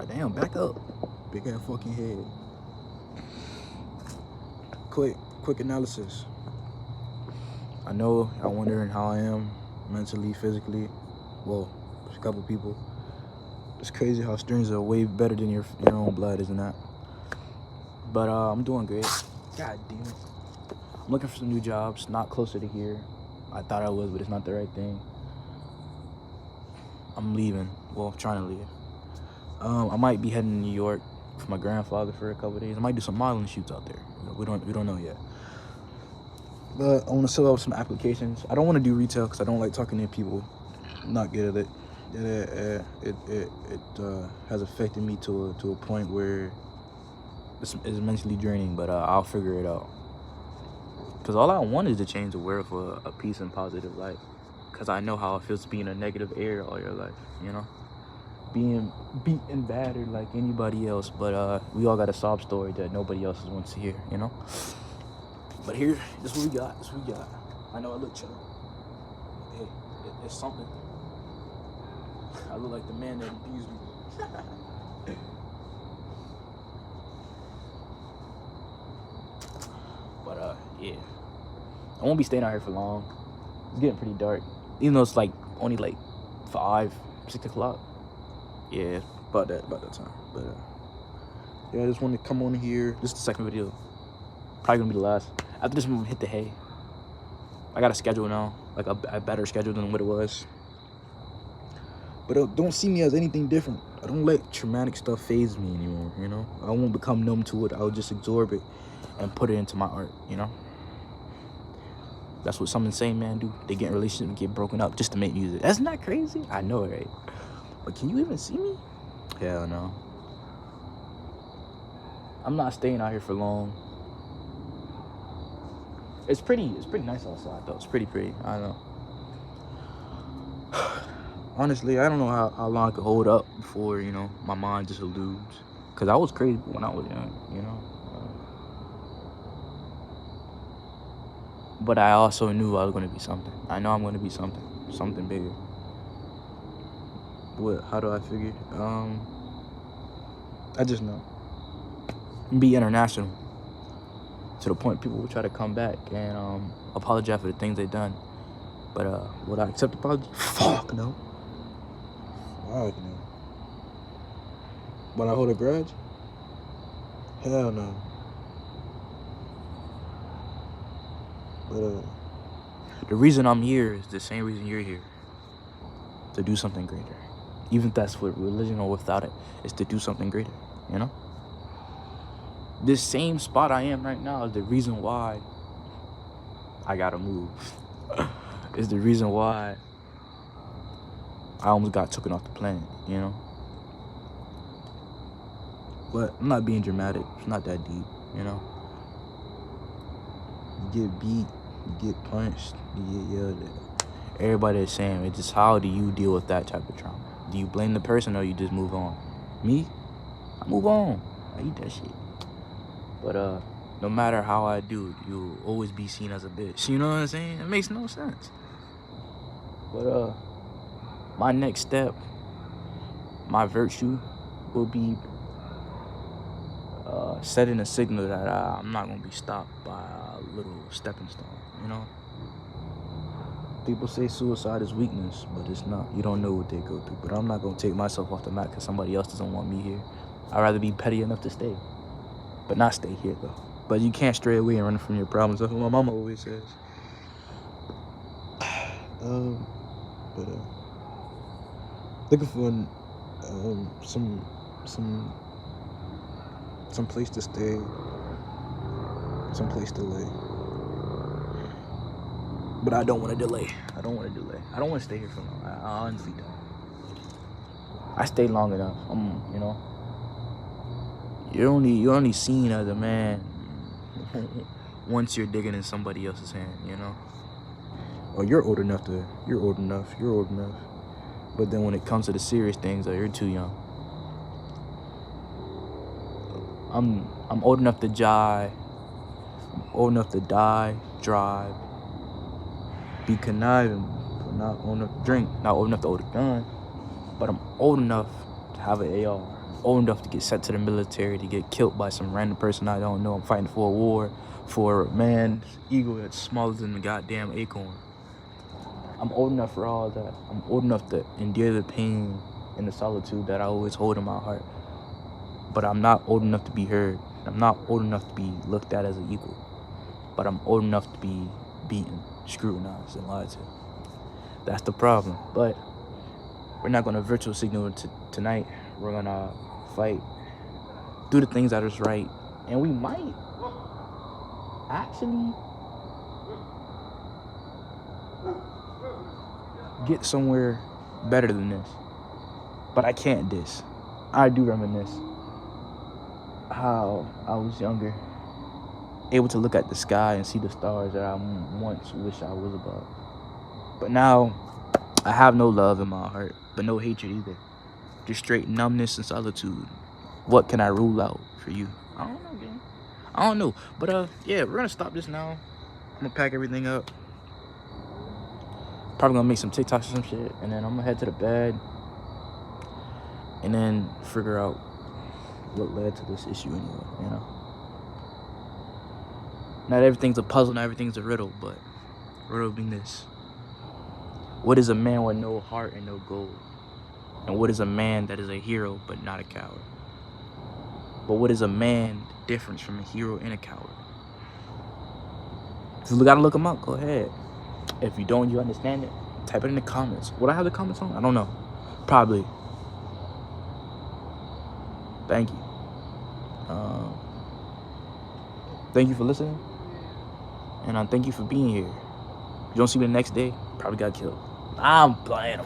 Damn, back up. Big ass fucking head. Quick analysis. I know y'all wondering how I am mentally, physically. Well, there's a couple people. It's crazy how strings are way better than your own blood, isn't that? But I'm doing great. God damn it. I'm looking for some new jobs, not closer to here. I thought I was, but it's not the right thing. I'm leaving. Well, I'm trying to leave. I might be heading to New York for my grandfather for a couple days. I might do some modeling shoots out there. We don't know yet. But I want to fill out some applications. I don't want to do retail because I don't like talking to people. I'm not good at it. It has affected me to a point where it's mentally draining. But I'll figure it out. Because all I want is to change the world for a peace and positive life. Because I know how it feels to be in a negative area all your life, you know? Being beat and battered like anybody else. But we all got a sob story that nobody else wants to hear, you know? But here, this is what we got. I know I look chill. Hey, it's something. I look like the man that abused me. But yeah. I won't be staying out here for long. It's getting pretty dark. Even though it's like only like 5, 6 o'clock. Yeah, about that time. But yeah, I just wanted to come on here. This is the second video. Probably gonna be the last. After this, I'm gonna hit the hay. I got a schedule now, like a better schedule than what it was. But don't see me as anything different. I don't let traumatic stuff phase me anymore, you know? I won't become numb to it. I'll just absorb it and put it into my art, you know? That's what some insane men do. They get in relationships and get broken up just to make music. That's not crazy? I know, right? But can you even see me? Hell no. I'm not staying out here for long. It's pretty nice outside though. It's pretty. I know. Honestly, I don't know how long I could hold up before, you know, my mind just eludes. Cause I was crazy when I was young, you know. But I also knew I was gonna be something. I know I'm gonna be something bigger. What? How do I figure? I just know. Be international. To the point people will try to come back and apologize for the things they've done. But would I accept apology? Fuck no. Fuck no. Would I hold a grudge? Hell no. But the reason I'm here is the same reason you're here. To do something greater. Even if that's with religion or without it, it's to do something greater, you know? This same spot I am right now is the reason why I gotta move. It's the reason why I almost got taken off the planet, you know? But I'm not being dramatic. It's not that deep, you know? You get beat, you get punched, you get yelled at. Everybody is saying, it's just how do you deal with that type of trauma? Do you blame the person or you just move on? Me? I move on. I eat that shit. But no matter how I do, you'll always be seen as a bitch. You know what I'm saying? It makes no sense. But my next step, my virtue, will be setting a signal that I'm not gonna be stopped by a little stepping stone. You know. People say suicide is weakness, but it's not. You don't know what they go through. But I'm not gonna take myself off the map because somebody else doesn't want me here. I'd rather be petty enough to stay. But not stay here though. But you can't stray away and run from your problems. That's what my mama always says. Looking for some place to stay, some place to lay. But I don't want to delay. I don't want to stay here for long. I honestly don't. I stayed long enough. You know. You're only seen as a man once you're digging in somebody else's hand, you know? Or you're old enough. But then when it comes to the serious things, you're too young. I'm old enough to die. I'm old enough to die, drive, be conniving, but not old enough to drink, not old enough to hold a gun. But I'm old enough to have an AR. old enough to get sent to the military, to get killed by some random person I don't know. I'm fighting for a war for a man's ego that's smaller than the goddamn acorn. I'm old enough for all that. I'm old enough to endure the pain and the solitude that I always hold in my heart. But I'm not old enough to be heard. I'm not old enough to be looked at as an equal. But I'm old enough to be beaten, scrutinized, and lied to. That's the problem. But we're not gonna virtual signal tonight. We're gonna fight, do the things that is right, and we might actually get somewhere better than this. But I can't diss. I do reminisce how I was younger, able to look at the sky and see the stars that I once wish I was above. But now, I have no love in my heart, but no hatred either. Just straight numbness and solitude. What can I rule out for you? I don't know, gang. I don't know. But, yeah, we're gonna stop this now. I'm gonna pack everything up. Probably gonna make some TikToks or some shit, and then I'm gonna head to the bed, and then figure out what led to this issue anyway, you know? Not everything's a puzzle, not everything's a riddle, but riddle being this. What is a man with no heart and no goal? And what is a man that is a hero but not a coward? But what is a man different from a hero and a coward? If you gotta look them up, go ahead. If you don't, you understand it, type it in the comments. Would I have the comments on? I don't know. Probably. Thank you. Thank you for listening. And thank you for being here. If you don't see me the next day, probably got killed. I'm playing.